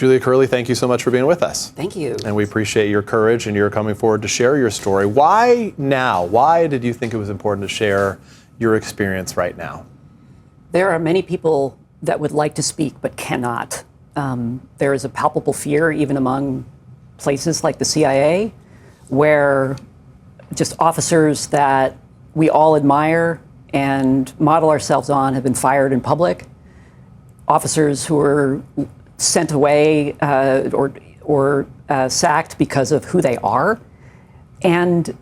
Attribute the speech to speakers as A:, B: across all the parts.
A: Julia Curley, thank you so much for being with us.
B: Thank you.
A: And we appreciate your courage and your coming forward to share your story. Why now? Why did you think it was important to share your experience right now?
B: There are many people that would like to speak but cannot. There is a palpable fear even among places like the CIA, where just officers that we all admire and model ourselves on have been fired in public. Officers who are sent away or sacked because of who they are. And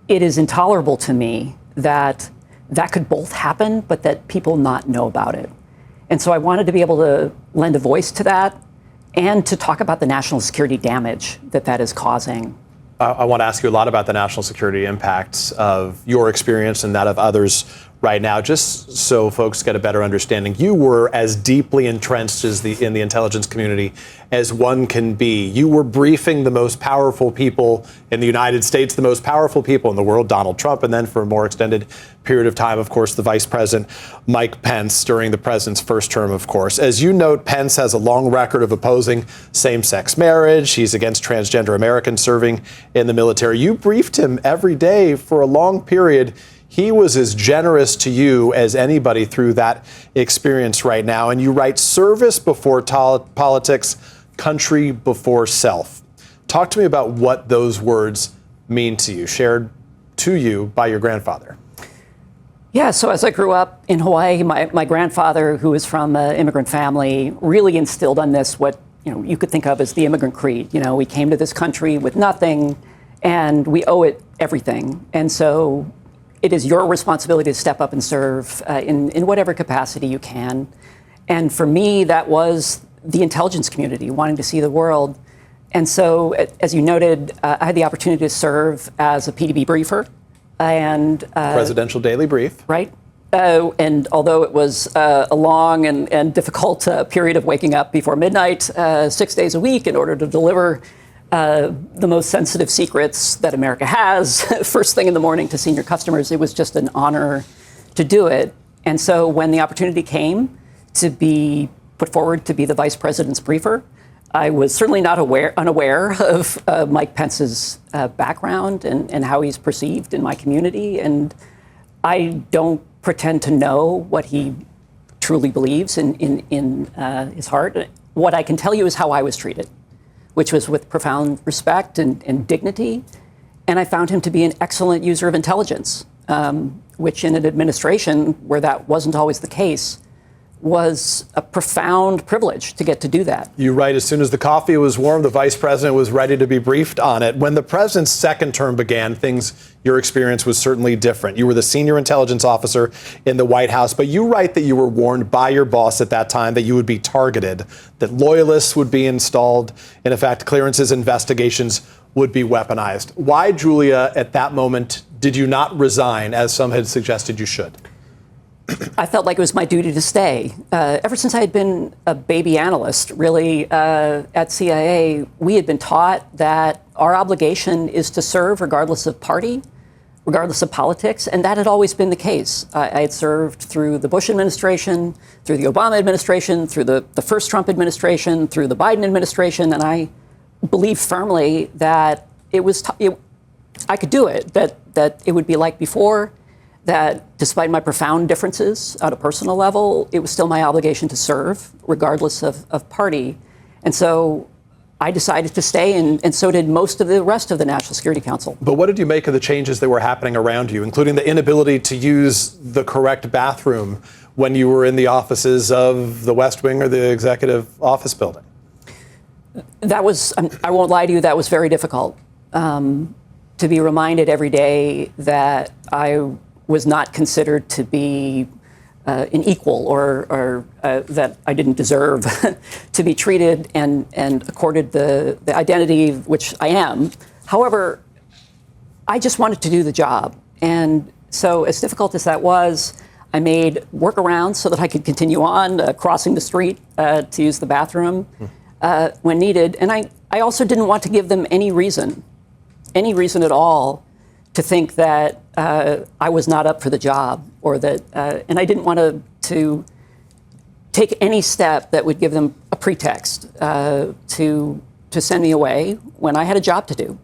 B: it is intolerable to me that that could both happen, but that people not know about it. And so I wanted to be able to lend a voice to that and to talk about the national security damage that that is causing.
A: I want to ask you a lot about the national security impacts of your experience and that of others right now, just so folks get a better understanding. You were as deeply entrenched in the intelligence community as one can be. You were briefing the most powerful people in the United States, the most powerful people in the world, Donald Trump, and then for a more extended period of time, of course, the Vice President, Mike Pence, during the president's first term, of course. As you note, Pence has a long record of opposing same-sex marriage. He's against transgender Americans serving in the military. You briefed him every day for a long period. He was as generous to you as anybody through that experience right now. And you write, service before politics, country before self. Talk to me about what those words mean to you, shared to you by your grandfather.
B: Yeah, so as I grew up in Hawaii, my grandfather, who was from an immigrant family, really instilled on this what you could think of as the immigrant creed. We came to this country with nothing, and we owe it everything. And so it is your responsibility to step up and serve in whatever capacity you can. And for me, that was the intelligence community, wanting to see the world. And so, as you noted, I had the opportunity to serve as a PDB briefer. And
A: Presidential Daily Brief.
B: Right. And although it was a long and difficult period of waking up before midnight, 6 days a week in order to deliver the most sensitive secrets that America has first thing in the morning to senior customers, it was just an honor to do it. And so when the opportunity came to be put forward to be the vice president's briefer, I was certainly not unaware of Mike Pence's background and how he's perceived in my community. And I don't pretend to know what he truly believes in his heart. What I can tell you is how I was treated, which was with profound respect and dignity. And I found him to be an excellent user of intelligence, which in an administration where that wasn't always the case was a profound privilege to get to do that.
A: You write, as soon as the coffee was warm, the vice president was ready to be briefed on it. When the president's second term began, your experience was certainly different. You were the senior intelligence officer in the White House, but you write that you were warned by your boss at that time that you would be targeted, that loyalists would be installed, and in fact, clearances investigations would be weaponized. Why, Julia, at that moment, did you not resign, as some had suggested you should?
B: I felt like it was my duty to stay. Ever since I had been a baby analyst, really, at CIA, we had been taught that our obligation is to serve regardless of party, regardless of politics, and that had always been the case. I had served through the Bush administration, through the Obama administration, through the first Trump administration, through the Biden administration, and I believe firmly that I could do it, that it would be like before, that despite my profound differences on a personal level, it was still my obligation to serve, regardless of party. And so I decided to stay, and so did most of the rest of the National Security Council.
A: But what did you make of the changes that were happening around you, including the inability to use the correct bathroom when you were in the offices of the West Wing or the Executive Office Building? That was,
B: I won't lie to you, that was very difficult. To be reminded every day that I was not considered to be an equal or that I didn't deserve to be treated and accorded the identity which I am. However, I just wanted to do the job. And so as difficult as that was, I made workarounds so that I could continue on crossing the street to use the bathroom when needed. And I also didn't want to give them any reason at all to think that I was not up for the job, or that, and I didn't want to take any step that would give them a pretext to send me away when I had a job to do.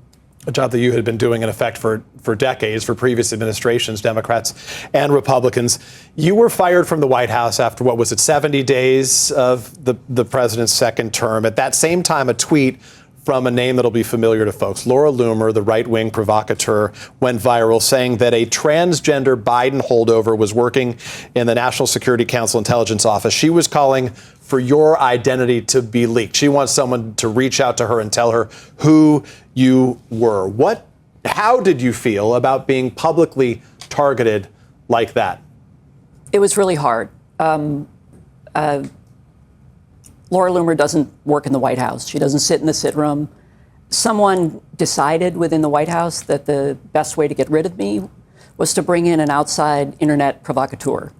A: A job that you had been doing in effect for decades for previous administrations, Democrats and Republicans. You were fired from the White House after, what was it, 70 days of the president's second term. At that same time, a tweet from a name that'll be familiar to folks, Laura Loomer, the right-wing provocateur, went viral saying that a transgender Biden holdover was working in the National Security Council Intelligence Office. She was calling for your identity to be leaked. She wants someone to reach out to her and tell her who you were. How did you feel about being publicly targeted like that?
B: It was really hard. Laura Loomer doesn't work in the White House. She doesn't sit in the sit room. Someone decided within the White House that the best way to get rid of me was to bring in an outside internet provocateur.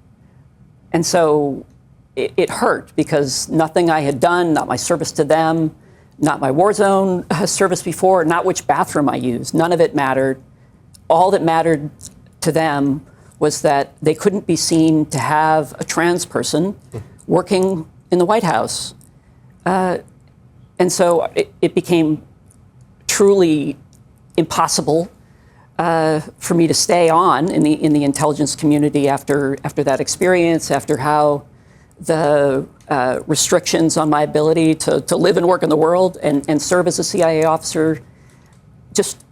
B: And so it hurt because nothing I had done, not my service to them, not my war zone service before, not which bathroom I used, none of it mattered. All that mattered to them was that they couldn't be seen to have a trans person working in the White House. And so it became truly impossible for me to stay on in the intelligence community after that experience, after how the restrictions on my ability to live and work in the world and serve as a CIA officer just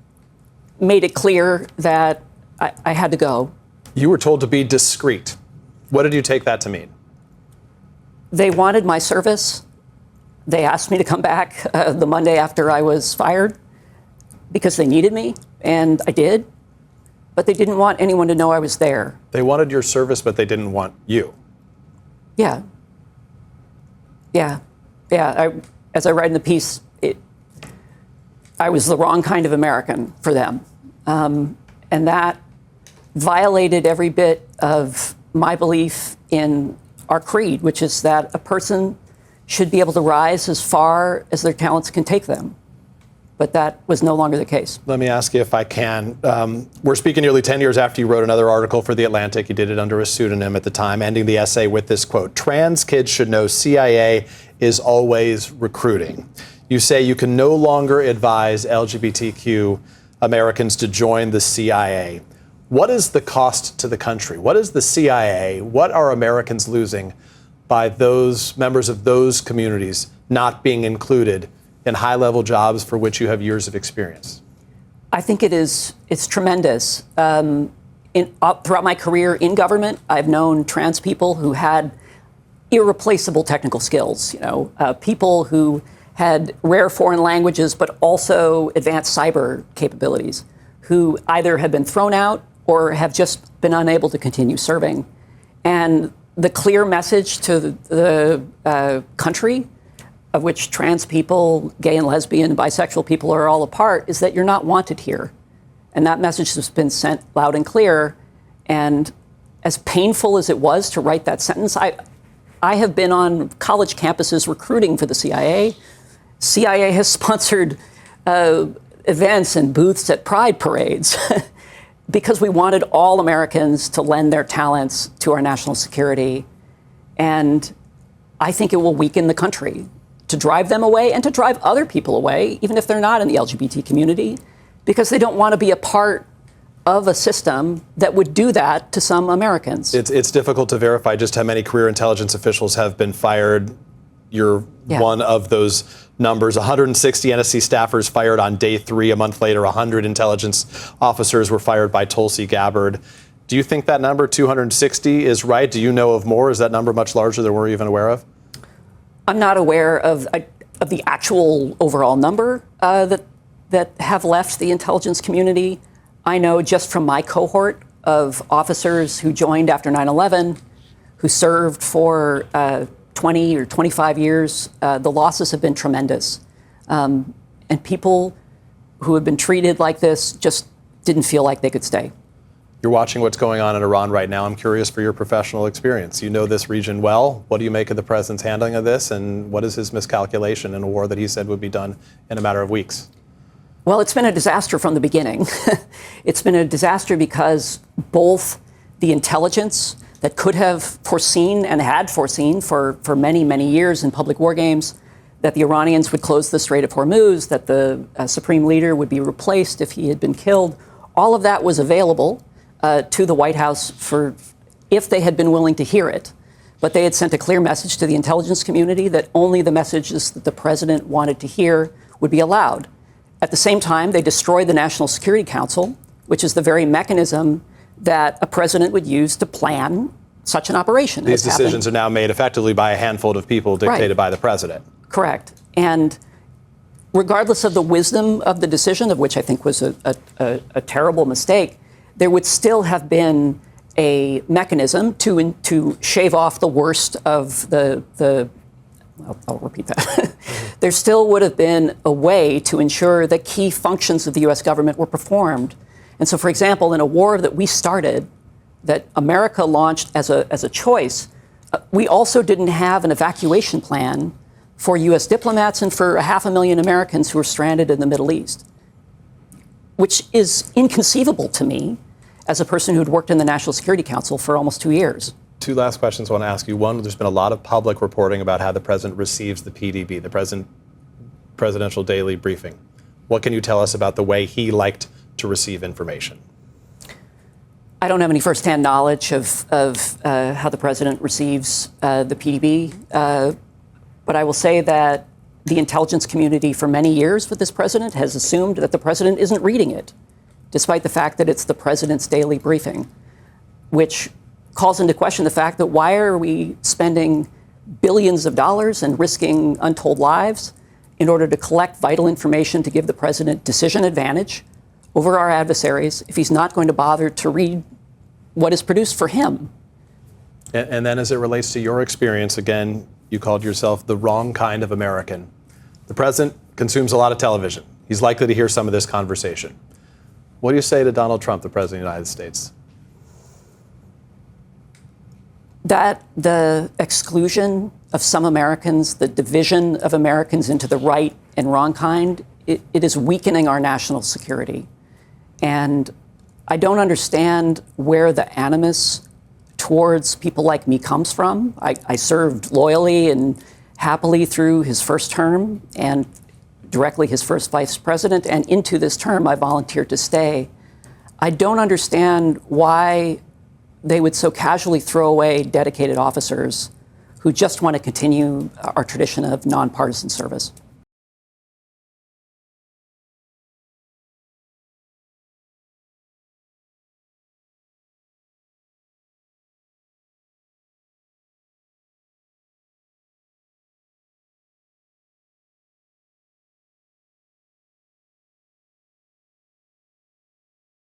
B: made it clear that I had to go.
A: You were told to be discreet. What did you take that to mean?
B: They wanted my service. They asked me to come back the Monday after I was fired because they needed me, and I did. But they didn't want anyone to know I was there.
A: They wanted your service, but they didn't want you.
B: Yeah. As I write in the piece, I was the wrong kind of American for them. And that violated every bit of my belief in our creed, which is that a person should be able to rise as far as their talents can take them. But that was no longer the case.
A: Let me ask you if I can. We're speaking nearly 10 years after you wrote another article for The Atlantic. You did it under a pseudonym at the time, ending the essay with this quote: "Trans kids should know CIA is always recruiting." You say you can no longer advise LGBTQ Americans to join the CIA. What is the cost to the country? What is the CIA? What are Americans losing by those members of those communities not being included in high-level jobs for which you have years of experience?
B: I think it's tremendous. Throughout my career in government, I've known trans people who had irreplaceable technical skills, people who had rare foreign languages, but also advanced cyber capabilities, who either have been thrown out or have just been unable to continue serving. And the clear message to the country, of which trans people, gay and lesbian and bisexual people are all a part, is that you're not wanted here. And that message has been sent loud and clear. And as painful as it was to write that sentence, I have been on college campuses recruiting for the CIA. CIA has sponsored events and booths at pride parades because we wanted all Americans to lend their talents to our national security. And I think it will weaken the country to drive them away and to drive other people away, even if they're not in the LGBT community, because they don't want to be a part of a system that would do that to some Americans.
A: It's difficult to verify just how many career intelligence officials have been fired. You're one of those numbers. 160 NSC staffers fired on day 3. A month later, 100 intelligence officers were fired by Tulsi Gabbard. Do you think that number, 260, is right? Do you know of more? Is that number much larger than we're even aware of?
B: I'm not aware of the actual overall number that have left the intelligence community. I know just from my cohort of officers who joined after 9/11, who served for 20 or 25 years, the losses have been tremendous. And people who have been treated like this just didn't feel like they could stay.
A: You're watching what's going on in Iran right now. I'm curious for your professional experience. You know this region well. What do you make of the president's handling of this? And what is his miscalculation in a war that he said would be done in a matter of weeks?
B: Well, it's been a disaster from the beginning. It's been a disaster because both the intelligence, that could have foreseen and had foreseen for many, many years in public war games that the Iranians would close the Strait of Hormuz, that the supreme leader would be replaced if he had been killed. All of that was available to the White House for if they had been willing to hear it. But they had sent a clear message to the intelligence community that only the messages that the president wanted to hear would be allowed. At the same time, they destroyed the National Security Council, which is the very mechanism that a president would use to plan such an operation.
A: These decisions are now made effectively by a handful of people dictated by the president.
B: Correct. And regardless of the wisdom of the decision, of which I think was a terrible mistake, there would still have been a mechanism to shave off the worst of I'll repeat that. There still would have been a way to ensure that key functions of the U.S. government were performed. And so, for example, in a war that we started, that America launched as a choice, we also didn't have an evacuation plan for U.S. diplomats and for 500,000 Americans who were stranded in the Middle East, which is inconceivable to me as a person who'd worked in the National Security Council for almost 2 years.
A: Two last questions I want to ask you. One, there's been a lot of public reporting about how the president receives the PDB, the Presidential Daily Briefing. What can you tell us about the way he liked to receive information?
B: I don't have any firsthand knowledge of how the president receives the PDB, but I will say that the intelligence community for many years with this president has assumed that the president isn't reading it, despite the fact that it's the president's daily briefing, which calls into question the fact that why are we spending billions of dollars and risking untold lives in order to collect vital information to give the president decision advantage over our adversaries if he's not going to bother to read what is produced for him?
A: And then as it relates to your experience, again, you called yourself the wrong kind of American. The president consumes a lot of television. He's likely to hear some of this conversation. What do you say to Donald Trump, the president of the United States?
B: That the exclusion of some Americans, the division of Americans into the right and wrong kind, it is weakening our national security. And I don't understand where the animus towards people like me comes from. I served loyally and happily through his first term and directly his first vice president, and into this term I volunteered to stay. I don't understand why they would so casually throw away dedicated officers who just want to continue our tradition of nonpartisan service.